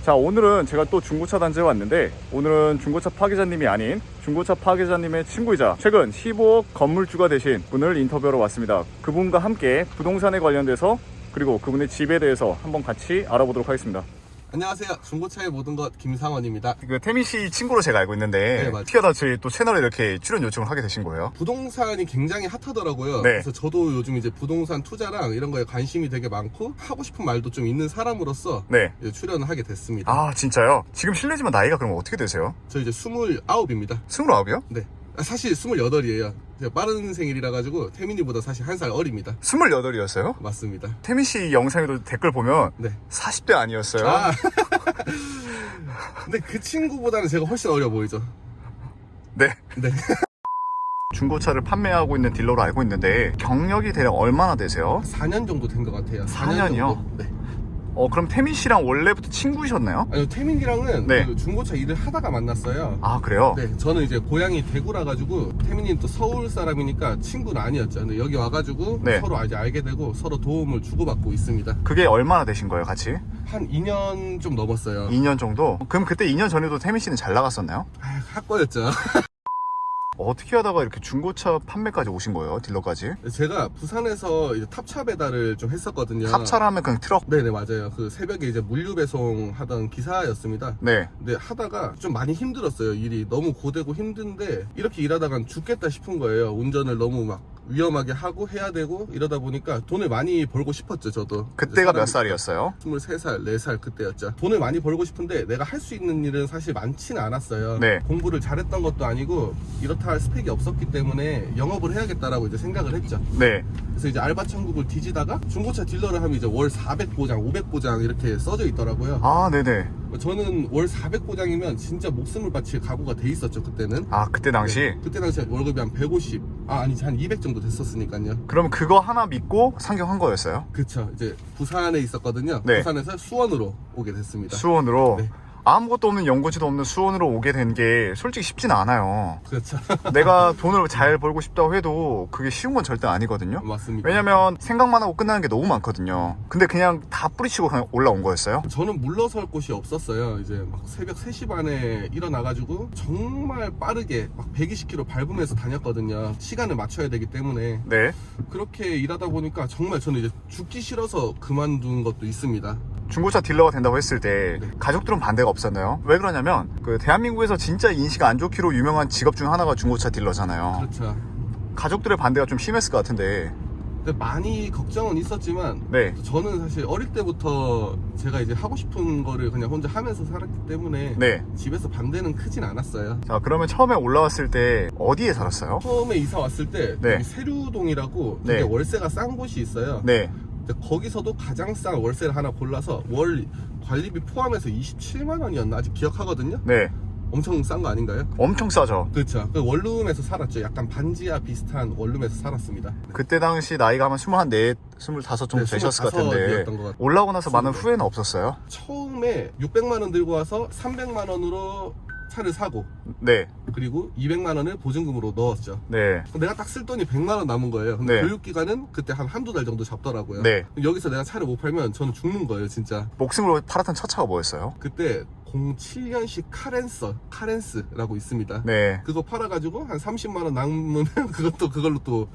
자, 오늘은 제가 또 중고차 단지에 왔는데, 오늘은 중고차 파기자님이 아닌 중고차 파기자님의 친구이자 최근 15억 건물주가 되신 분을 인터뷰하러 왔습니다. 그분과 함께 부동산에 관련돼서 그리고 그분의 집에 대해서 한번 같이 알아보도록 하겠습니다. 안녕하세요. 중고차의 모든 것 김상원입니다. 그 태민 씨 친구로 제가 알고 있는데, 네, 맞아요. 어떻게 하다 저희 또 채널에 이렇게 출연 요청을 하게 되신 거예요? 부동산이 굉장히 핫하더라고요. 네. 그래서 저도 요즘 이제 부동산 투자랑 이런 거에 관심이 되게 많고 하고 싶은 말도 좀 있는 사람으로서 네. 이제 출연을 하게 됐습니다. 아, 진짜요? 지금 실례지만 나이가 그럼 어떻게 되세요? 저 이제 29입니다. 29이요? 네. 사실 28이에요. 제가 빠른 생일이라 가지고 태민이보다 사실 한 살 어립니다. 28이었어요? 맞습니다. 태민 씨 영상에도 댓글 보면 네. 40대 아니었어요? 아. 근데 그 친구보다는 제가 훨씬 어려 보이죠. 네. 네. 중고차를 판매하고 있는 딜러로 알고 있는데 경력이 대략 얼마나 되세요? 4년 정도 된 것 같아요. 4년 이요? 정도? 네. 그럼 태민 씨랑 원래부터 친구이셨나요? 아니요, 태민이랑은 네. 그 중고차 일을 하다가 만났어요. 아, 그래요? 네, 저는 이제 고향이 대구라 가지고 태민이는 또 서울 사람이니까 친구는 아니었죠. 근데 여기 와가지고 네. 서로 이제 알게 되고 서로 도움을 주고받고 있습니다. 그게 얼마나 되신 거예요, 같이? 한 2년 좀 넘었어요. 2년 정도? 그럼 그때 2년 전에도 태민 씨는 잘 나갔었나요? 아, 학과였죠. 어떻게 하다가 이렇게 중고차 판매까지 오신 거예요, 딜러까지? 제가 부산에서 이제 탑차 배달을 좀 했었거든요. 탑차를 하면 그냥 트럭? 네네, 맞아요. 그 새벽에 이제 물류 배송 하던 기사였습니다. 네. 근데 하다가 좀 많이 힘들었어요. 일이 너무 고되고 힘든데 이렇게 일하다간 죽겠다 싶은 거예요. 운전을 너무 막 위험하게 하고 해야 되고 이러다 보니까 돈을 많이 벌고 싶었죠, 저도. 그때가 몇 살이었어요? 23살, 4살 그때였죠. 돈을 많이 벌고 싶은데 내가 할 수 있는 일은 사실 많지는 않았어요. 네. 공부를 잘했던 것도 아니고 이렇다 할 스펙이 없었기 때문에 영업을 해야겠다라고 이제 생각을 했죠. 네. 그래서 이제 알바 천국을 뒤지다가 중고차 딜러를 하면 이제 월 400보장, 500보장 이렇게 써져 있더라고요. 아, 네네. 저는 월 400보장이면 진짜 목숨을 바칠 각오가 돼 있었죠, 그때는. 아, 그때 당시? 네. 그때 당시 월급이 한 150, 아니 한 200 정도 됐었으니까요. 그럼 그거 하나 믿고 상경한 거였어요? 그쵸. 이제 부산에 있었거든요. 네. 부산에서 수원으로 오게 됐습니다. 수원으로? 네. 아무것도 없는 연고지도 없는 수원으로 오게 된 게 솔직히 쉽진 않아요. 그렇죠. 내가 돈을 잘 벌고 싶다고 해도 그게 쉬운 건 절대 아니거든요. 맞습니다. 왜냐면 생각만 하고 끝나는 게 너무 많거든요. 근데 그냥 다 뿌리치고 그냥 올라온 거였어요? 저는 물러설 곳이 없었어요. 이제 막 새벽 3시 반에 일어나가지고 정말 빠르게 막 120km 밟으면서 다녔거든요. 시간을 맞춰야 되기 때문에. 네. 그렇게 일하다 보니까 정말 저는 이제 죽기 싫어서 그만둔 것도 있습니다. 중고차 딜러가 된다고 했을 때 네. 가족들은 반대가 없었나요? 왜 그러냐면 그 대한민국에서 진짜 인식 안 좋기로 유명한 직업 중 하나가 중고차 딜러잖아요. 그렇죠. 가족들의 반대가 좀 심했을 것 같은데. 근데 많이 걱정은 있었지만 네. 저는 사실 어릴 때부터 제가 이제 하고 싶은 거를 그냥 혼자 하면서 살았기 때문에 네. 집에서 반대는 크진 않았어요. 자, 그러면 처음에 올라왔을 때 어디에 살았어요? 처음에 이사 왔을 때 네. 여기 세류동이라고 네. 되게 월세가 싼 곳이 있어요. 네. 근데 거기서도 가장 싼 월세를 하나 골라서 월 관리비 포함해서 27만 원이었나 아직 기억하거든요. 네. 엄청 싼 거 아닌가요? 엄청 싸죠. 그렇죠. 그 원룸에서 살았죠. 약간 반지하 비슷한 원룸에서 살았습니다. 그때 당시 나이가 아마 24, 25 정도 네, 되셨을 것 25 같은데 이었던 것 같아요. 올라오고 나서 많은 후회는 없었어요? 처음에 600만 원 들고 와서 300만 원으로 차를 사고 네. 그리고 200만 원을 보증금으로 넣었죠. 네. 내가 딱 쓸 돈이 100만 원 남은 거예요. 근데 네. 교육기간은 그때 한두 달 정도 잡더라고요. 네. 여기서 내가 차를 못 팔면 저는 죽는 거예요, 진짜. 목숨으로 팔았던 첫 차가 뭐였어요? 그때 07년식 카렌스라고 있습니다. 네. 그거 팔아가지고 한 30만 원 남으면 그걸로 또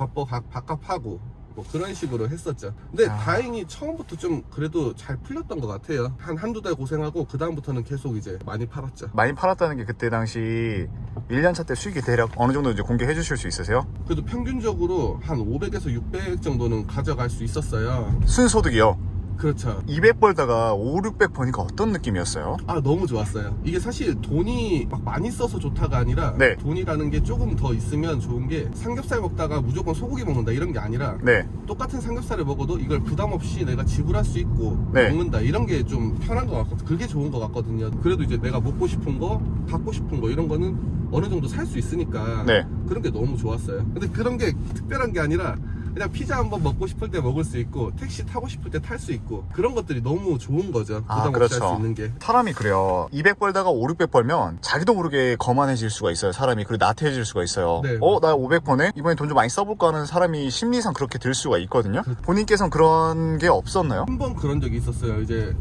밥값하고 뭐 그런 식으로 했었죠. 근데 다행히 처음부터 좀 그래도 잘 풀렸던 것 같아요. 한두 달 고생하고 그 다음부터는 계속 이제 많이 팔았죠. 많이 팔았다는 게 그때 당시 1년차 때 수익이 대략 어느 정도 이제 공개해 주실 수 있으세요? 그래도 평균적으로 한 500에서 600 정도는 가져갈 수 있었어요. 순소득이요? 그렇죠. 200 벌다가 5, 600 버니까 어떤 느낌이었어요? 아, 너무 좋았어요. 이게 사실 돈이 막 많이 써서 좋다가 아니라 네. 돈이라는 게 조금 더 있으면 좋은 게 삼겹살 먹다가 무조건 소고기 먹는다 이런 게 아니라 네. 똑같은 삼겹살을 먹어도 이걸 부담 없이 내가 지불할 수 있고 네. 먹는다 이런 게 좀 편한 것 같거든요. 그게 좋은 것 같거든요. 그래도 이제 내가 먹고 싶은 거, 갖고 싶은 거 이런 거는 어느 정도 살 수 있으니까 네. 그런 게 너무 좋았어요. 근데 그런 게 특별한 게 아니라 그냥 피자 한번 먹고 싶을 때 먹을 수 있고 택시 타고 싶을 때 탈 수 있고 그런 것들이 너무 좋은 거죠. 부담 없이 그렇죠. 할 수 있는 게. 사람이 그래요. 200 벌다가 5, 600 벌면 자기도 모르게 거만해질 수가 있어요. 사람이. 그리고 나태해질 수가 있어요. 네. 나 500 버네? 이번에 돈 좀 많이 써볼까 하는 사람이 심리상 그렇게 들 수가 있거든요. 본인께서는 그런 게 없었나요? 한 번 그런 적이 있었어요. 이제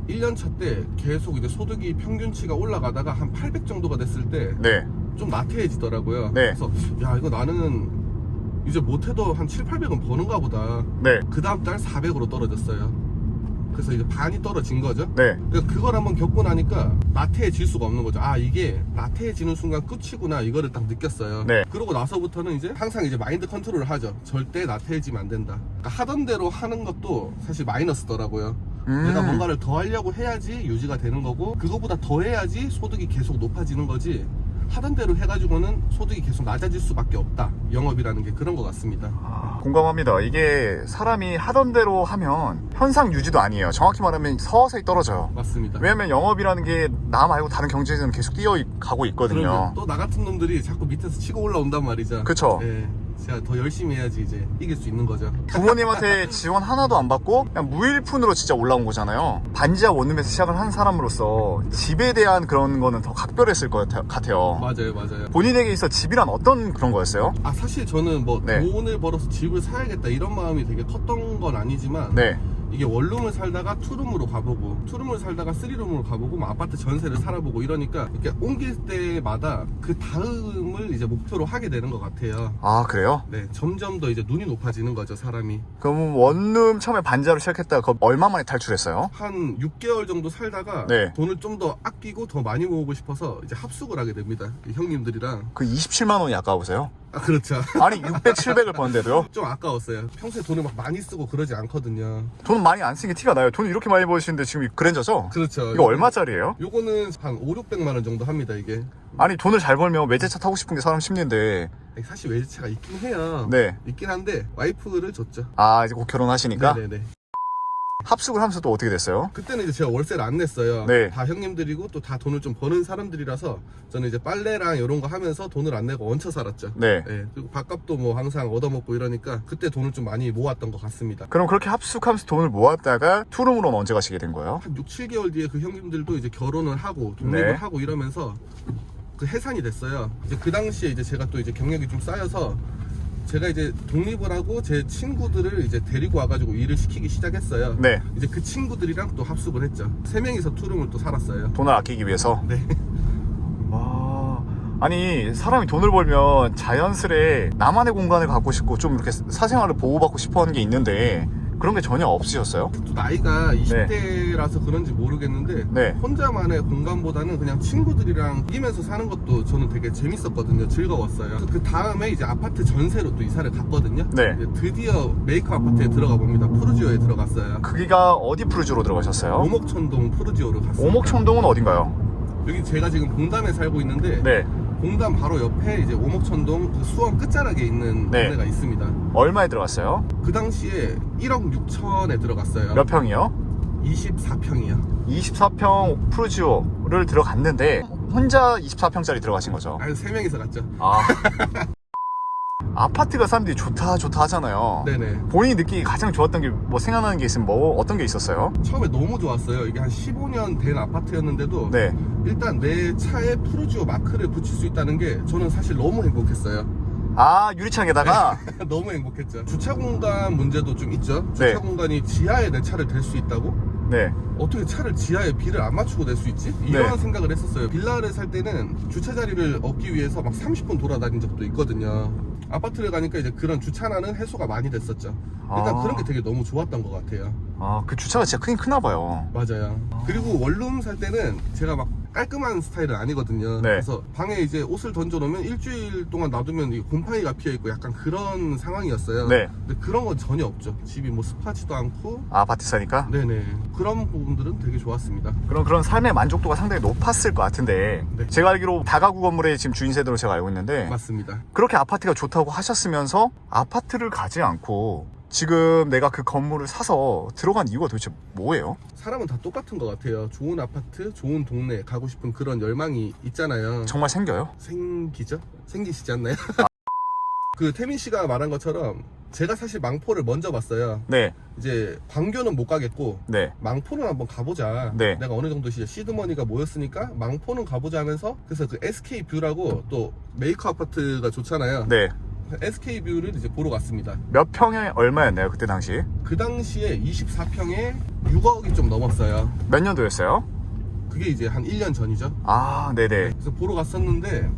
1년 차 때 계속 이제 소득이 평균치가 올라가다가 한 800 정도가 됐을 때 네. 좀 나태해지더라고요. 네. 그래서 야 이거 나는 이제 못해도 한 7, 800은 버는가 보다. 네. 그 다음 달 400으로 떨어졌어요. 그래서 이제 반이 떨어진 거죠. 네. 그러니까 그걸 한번 겪고 나니까 나태해질 수가 없는 거죠. 아 이게 나태해지는 순간 끝이구나 이거를 딱 느꼈어요. 네. 그러고 나서부터는 이제 항상 이제 마인드 컨트롤을 하죠. 절대 나태해지면 안 된다. 그러니까 하던 대로 하는 것도 사실 마이너스더라고요. 내가 뭔가를 더 하려고 해야지 유지가 되는 거고 그거보다 더 해야지 소득이 계속 높아지는 거지. 하던 대로 해가지고는 소득이 계속 낮아질 수밖에 없다. 영업이라는 게 그런 것 같습니다. 공감합니다. 이게 사람이 하던 대로 하면 현상 유지도 아니에요. 정확히 말하면 서서히 떨어져요. 맞습니다. 왜냐면 영업이라는 게 나 말고 다른 경쟁에서는 계속 뛰어가고 있거든요. 또 나 같은 놈들이 자꾸 밑에서 치고 올라온단 말이죠. 그쵸. 예, 제가 더 열심히 해야지 이제 이길 수 있는 거죠. 부모님한테 지원 하나도 안 받고 그냥 무일푼으로 진짜 올라온 거잖아요. 반지하 원룸에서 시작을 한 사람으로서 집에 대한 그런 거는 더 각별했을 것 같아요. 맞아요, 맞아요. 본인에게 있어 집이란 어떤 그런 거였어요? 아 사실 저는 뭐 네. 돈을 벌어서 집을 사야겠다 이런 마음이 되게 컸던 건 아니지만 네. 이게 원룸을 살다가 투룸으로 가보고 투룸을 살다가 쓰리룸으로 가보고 뭐 아파트 전세를 살아보고 이러니까 이렇게 옮길 때마다 그 다음을 이제 목표로 하게 되는 것 같아요. 아, 그래요? 네, 점점 더 이제 눈이 높아지는 거죠, 사람이. 그럼 원룸 처음에 반지하로 시작했다가 그거 얼마 만에 탈출했어요? 한 6개월 정도 살다가 네. 돈을 좀 더 아끼고 더 많이 모으고 싶어서 이제 합숙을 하게 됩니다. 형님들이랑. 그 27만 원이 아까우세요? 아, 그렇죠. 아니 600, 700을 버는데도요? 좀 아까웠어요. 평소에 돈을 막 많이 쓰고 그러지 않거든요. 돈 많이 안 쓰는 게 티가 나요. 돈 이렇게 많이 버시는데 지금 그랜저죠? 그렇죠. 이거 얼마짜리예요? 요거는 한 5, 600만 원 정도 합니다, 이게. 아니 돈을 잘 벌면 외제차 타고 싶은 게 사람 심리인데. 사실 외제차가 있긴 해요. 네. 있긴 한데 와이프를 줬죠. 아, 이제 곧 결혼하시니까? 네네네. 합숙을 하면서 또 어떻게 됐어요? 그때는 이제 제가 월세를 안 냈어요. 네. 다 형님들이고 또 다 돈을 좀 버는 사람들이라서 저는 이제 빨래랑 이런 거 하면서 돈을 안 내고 얹혀 살았죠. 네. 그리고 밥값도 뭐 항상 얻어먹고 이러니까 그때 돈을 좀 많이 모았던 것 같습니다. 그럼 그렇게 합숙하면서 돈을 모았다가 투룸으로는 언제 가시게 된 거예요? 한 6, 7개월 뒤에 그 형님들도 이제 결혼을 하고 독립을 네. 하고 이러면서 그 해산이 됐어요. 이제 그 당시에 이제 제가 또 이제 경력이 좀 쌓여서 제가 이제 독립을 하고 제 친구들을 이제 데리고 와가지고 일을 시키기 시작했어요. 네. 이제 그 친구들이랑 또 합숙을 했죠. 3명이서 투룸을 또 살았어요. 돈을 아끼기 위해서? 네. 와... 아니 사람이 돈을 벌면 자연스레 나만의 공간을 갖고 싶고 좀 이렇게 사생활을 보호받고 싶어 하는 게 있는데 그런 게 전혀 없으셨어요? 또 나이가 20대라서 그런지 모르겠는데 네. 혼자만의 공간보다는 그냥 친구들이랑 이기면서 사는 것도 저는 되게 재밌었거든요. 즐거웠어요. 그 다음에 이제 아파트 전세로 또 이사를 갔거든요. 네. 이제 드디어 메이커 아파트에 들어가 봅니다. 푸르지오에 들어갔어요. 거기가 어디 푸르지오로 들어가셨어요? 오목천동 푸르지오로 갔어요. 오목천동은 어딘가요? 여기 제가 지금 봉담에 살고 있는데 네. 봉담 바로 옆에 이제 오목천동 그 수원 끝자락에 있는 네. 동네가 있습니다. 얼마에 들어갔어요? 그 당시에 1억 6천에 들어갔어요. 몇 평이요? 24평이요. 24평 푸르지오를 들어갔는데 혼자 24평짜리 들어가신 거죠? 아니 3명이서 갔죠. 아. 아파트가 사람들이 좋다 하잖아요. 네네. 본인이 느끼기 가장 좋았던 게 뭐 생각나는 게 있으면 뭐 어떤 게 있었어요? 처음에 너무 좋았어요. 이게 한 15년 된 아파트였는데도 네. 일단 내 차에 푸르지오 마크를 붙일 수 있다는 게 저는 사실 너무 행복했어요. 아, 유리창에다가 너무 행복했죠. 주차 공간 문제도 좀 있죠. 주차 네. 공간이 지하에 내 차를 댈 수 있다고? 네. 어떻게 차를 지하에 비를 안 맞추고 낼 수 있지? 이런 네. 생각을 했었어요. 빌라를 살 때는 주차 자리를 얻기 위해서 막 30분 돌아다닌 적도 있거든요. 아파트를 가니까 이제 그런 주차난은 해소가 많이 됐었죠. 일단 아. 그런 게 되게 너무 좋았던 것 같아요. 아, 그 주차가 진짜 크긴 크나 봐요. 맞아요. 그리고 원룸 살 때는 제가 막 깔끔한 스타일은 아니거든요. 네. 그래서 방에 이제 옷을 던져놓으면 일주일 동안 놔두면 이 곰팡이가 피어있고 약간 그런 상황이었어요. 네. 근데 그런 건 전혀 없죠. 집이 뭐 습하지도 않고. 아파트 사니까? 네네. 그런 부분들은 되게 좋았습니다. 그런 삶의 만족도가 상당히 높았을 것 같은데 네. 제가 알기로 다가구 건물의 지금 주인 세대로 제가 알고 있는데 맞습니다. 그렇게 아파트가 좋다고 하셨으면서 아파트를 가지 않고 지금 내가 그 건물을 사서 들어간 이유가 도대체 뭐예요? 사람은 다 똑같은 것 같아요. 좋은 아파트, 좋은 동네 가고 싶은 그런 열망이 있잖아요. 정말 생겨요? 생기죠? 생기시지 않나요? 그 태민 씨가 말한 것처럼 제가 사실 망포를 먼저 봤어요. 네. 이제 광교는 못 가겠고 네. 망포는 한번 가보자. 네. 내가 어느 정도 시드머니가 모였으니까 망포는 가보자 하면서 그래서 그 SK 뷰라고 또 메이커 아파트가 좋잖아요. 네. SK뷰를 이제 보러 갔습니다. 몇 평에 얼마였나요 그때 당시? 그 당시에 24평에 6억이 좀 넘었어요. 몇 년도였어요? 그게 이제 한 1년 전이죠. 아 네네. 그래서 보러 갔었는데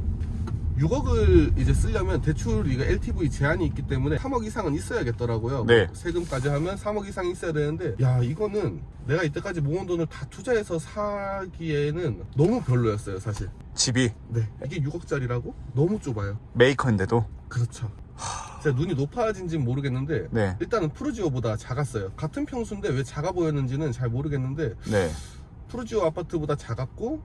6억을 이제 쓰려면 대출 이거 LTV 제한이 있기 때문에 3억 이상은 있어야겠더라고요. 네. 세금까지 하면 3억 이상 있어야 되는데 야 이거는 내가 이때까지 모은 돈을 다 투자해서 사기에는 너무 별로였어요 사실. 집이 네. 이게 6억짜리라고? 너무 좁아요. 메이커인데도? 그렇죠. 제가 눈이 높아진지는 모르겠는데 네. 일단은 푸르지오보다 작았어요. 같은 평수인데 왜 작아 보였는지는 잘 모르겠는데 네. 푸르지오 아파트보다 작았고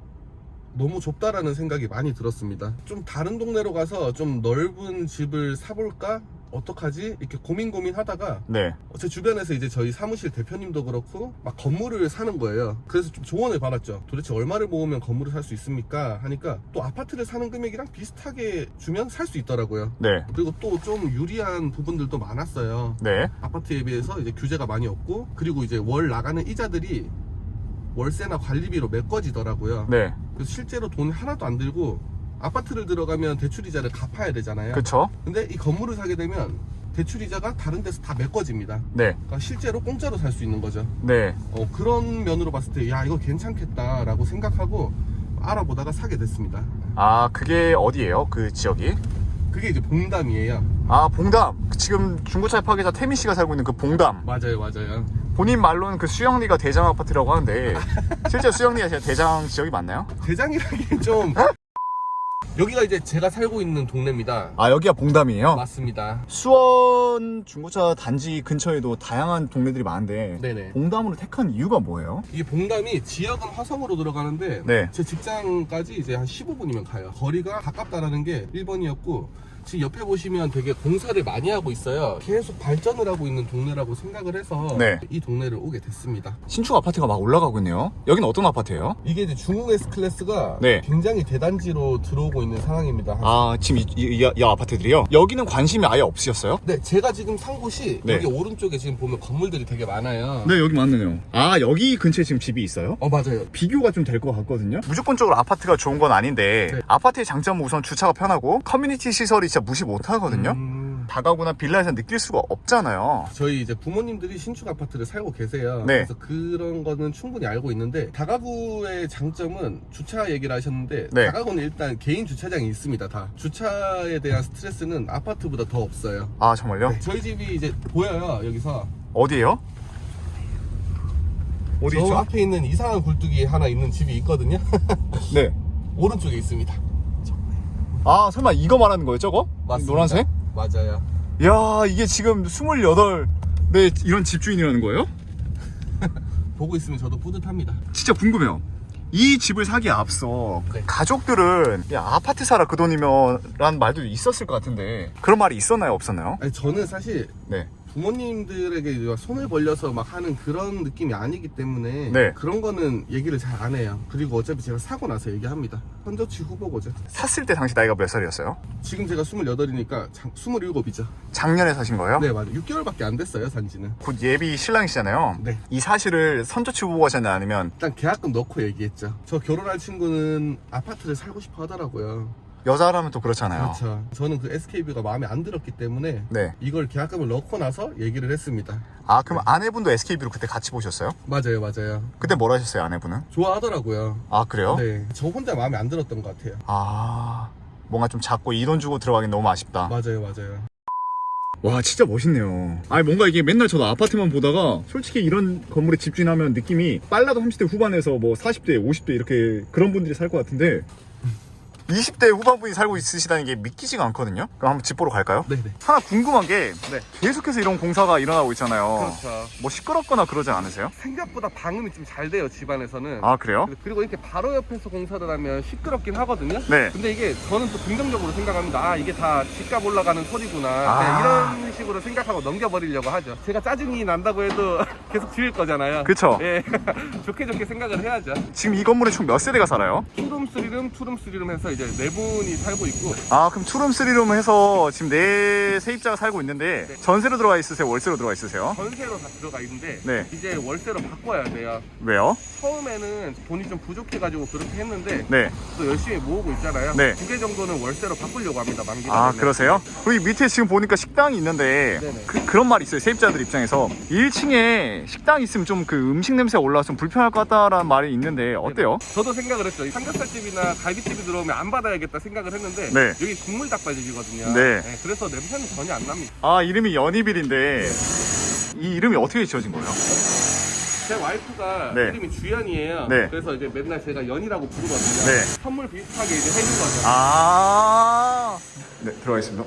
너무 좁다라는 생각이 많이 들었습니다. 좀 다른 동네로 가서 좀 넓은 집을 사볼까? 어떡하지? 이렇게 고민 하다가 네. 제 주변에서 이제 저희 사무실 대표님도 그렇고 막 건물을 사는 거예요. 그래서 좀 조언을 받았죠. 도대체 얼마를 모으면 건물을 살 수 있습니까? 하니까 또 아파트를 사는 금액이랑 비슷하게 주면 살 수 있더라고요. 네. 그리고 또 좀 유리한 부분들도 많았어요. 네. 아파트에 비해서 이제 규제가 많이 없고 그리고 이제 월 나가는 이자들이 월세나 관리비로 메꿔지더라고요. 네. 그래서 실제로 돈 하나도 안 들고 아파트를 들어가면 대출이자를 갚아야 되잖아요. 그쵸? 근데 이 건물을 사게 되면 대출이자가 다른 데서 다 메꿔집니다. 네. 그러니까 실제로 공짜로 살 수 있는 거죠. 네. 그런 면으로 봤을 때 야 이거 괜찮겠다라고 생각하고 알아보다가 사게 됐습니다. 아 그게 어디예요? 그 지역이? 그게 이제 봉담이에요. 아 봉담. 지금 중고차 파괴자 태민 씨가 살고 있는 그 봉담. 맞아요. 본인 말로는 그 수영리가 대장 아파트라고 하는데 실제 수영리가 진짜 대장 지역이 맞나요? 대장이라기엔 좀 여기가 이제 제가 살고 있는 동네입니다. 아 여기가 봉담이에요? 맞습니다. 수원 중고차 단지 근처에도 다양한 동네들이 많은데 네네. 봉담으로 택한 이유가 뭐예요? 이게 봉담이 지역은 화성으로 들어가는데 네. 제 직장까지 이제 한 15분이면 가요. 거리가 가깝다라는 게 1번이었고 지금 옆에 보시면 되게 공사를 많이 하고 있어요. 계속 발전을 하고 있는 동네라고 생각을 해서 네. 이 동네를 오게 됐습니다. 신축 아파트가 막 올라가고 있네요. 여기는 어떤 아파트예요? 이게 이제 중흥 S클래스가 네. 굉장히 대단지로 들어오고 있는 상황입니다. 아 지금 이 아파트들이요? 여기는 관심이 아예 없으셨어요? 네, 제가 지금 산 곳이 네. 여기 오른쪽에 지금 보면 건물들이 되게 많아요. 네 여기 맞네요. 아 여기 근처에 지금 집이 있어요? 맞아요. 비교가 좀 될 것 같거든요. 무조건적으로 아파트가 좋은 건 아닌데 네. 아파트의 장점은 우선 주차가 편하고 커뮤니티 시설이 진짜 무시 못하거든요. 다가구나 빌라에서 느낄 수가 없잖아요. 저희 이제 부모님들이 신축 아파트를 살고 계세요. 네. 그래서 그런 거는 충분히 알고 있는데 다가구의 장점은 주차 얘기를 하셨는데 네. 다가구는 일단 개인 주차장이 있습니다. 다 주차에 대한 스트레스는 아파트보다 더 없어요. 아 정말요? 네, 저희 집이 이제 보여요. 여기서 어디에요? 어디 저 있죠? 앞에 있는 이상한 굴뚝이 하나 있는 집이 있거든요. 네. 오른쪽에 있습니다. 아 설마 이거 말하는 거예요 저거? 맞습니다. 노란색? 맞아요. 야 이게 지금 28 네, 이런 집주인이라는 거예요? 보고 있으면 저도 뿌듯합니다. 진짜 궁금해요. 이 집을 사기에 앞서 네. 가족들은 야 아파트 사라 그 돈이면 라는 말도 있었을 것 같은데 그런 말이 있었나요 없었나요? 아니, 저는 사실 네. 부모님들에게 이제 손을 벌려서 막 하는 그런 느낌이 아니기 때문에 네. 그런 거는 얘기를 잘 안 해요. 그리고 어차피 제가 사고 나서 얘기합니다. 선저치 후보고죠. 샀을 때 당시 나이가 몇 살이었어요? 지금 제가 28이니까 27이죠. 작년에 사신 거예요? 네, 맞아요. 6개월밖에 안 됐어요, 산지는. 곧 예비 신랑이시잖아요. 네. 이 사실을 선조치 보고 가셨나요? 아니면 일단 계약금 넣고 얘기했죠. 저 결혼할 친구는 아파트를 살고 싶어 하더라고요. 여자라면 또 그렇잖아요. 그렇죠. 저는 그 SK뷰가 마음에 안 들었기 때문에 네. 이걸 계약금을 넣고 나서 얘기를 했습니다. 아 그럼 아내분도 SK뷰로 그때 같이 보셨어요? 맞아요. 그때 뭘 하셨어요 아내분은? 좋아하더라고요. 아 그래요? 네. 저 혼자 마음에 안 들었던 것 같아요. 아 뭔가 좀 작고 이 돈 주고 들어가긴 너무 아쉽다. 맞아요. 와 진짜 멋있네요. 아니 뭔가 이게 맨날 저도 아파트만 보다가 솔직히 이런 건물에 집주인하면 느낌이 빨라도 30대 후반에서 뭐 40대 50대 이렇게 그런 분들이 살 것 같은데 20대 후반분이 살고 있으시다는 게 믿기지가 않거든요. 그럼 한번 집 보러 갈까요? 네네. 하나 궁금한 게 계속해서 이런 공사가 일어나고 있잖아요. 그렇죠. 뭐 시끄럽거나 그러지 않으세요? 생각보다 방음이 좀 잘 돼요, 집안에서는. 아 그래요? 그리고 이렇게 바로 옆에서 공사를 하면 시끄럽긴 하거든요. 네. 근데 이게 저는 또 긍정적으로 생각합니다. 아, 이게 다 집값 올라가는 소리구나. 아. 네, 이런 식으로 생각하고 넘겨버리려고 하죠. 제가 짜증이 난다고 해도 계속 지을 거잖아요. 그쵸? 예. 좋게 생각을 해야죠. 지금 이 건물에 총 몇 세대가 살아요? 투룸, 쓰리룸 해서 이제 네 분이 살고 있고. 아, 그럼 투룸 쓰리룸 해서 지금 네 세입자가 살고 있는데 네. 전세로 들어가 있으세요? 월세로 들어가 있으세요? 전세로 다 들어가 있는데 네. 이제 월세로 바꿔야 돼요. 왜요? 처음에는 돈이 좀 부족해가지고 그렇게 했는데 네. 또 열심히 모으고 있잖아요. 네. 2개 정도는 월세로 바꾸려고 합니다. 만기가 아, 되면. 그러세요? 여기 밑에 지금 보니까 식당이 있는데 네네. 그런 말이 있어요. 세입자들 입장에서 1층에 식당 있으면 좀 그 음식 냄새가 올라와서 좀 불편할 것 같다라는 말이 있는데 어때요? 저도 생각을 했죠. 삼겹살집이나 갈비집이 들어오면 안 받아야겠다 생각을 했는데 네. 여기 국물 닭발집이거든요. 네. 그래서 냄새는 전혀 안 납니다. 아, 이름이 연희빌인데 이 이름이 어떻게 지어진 거예요? 제 와이프가 네. 이름이 주연이에요. 네. 그래서 이제 맨날 제가 연이라고 부르거든요. 네. 선물 비슷하게 이제 해준 거죠. 아, 네, 들어가 있습니다.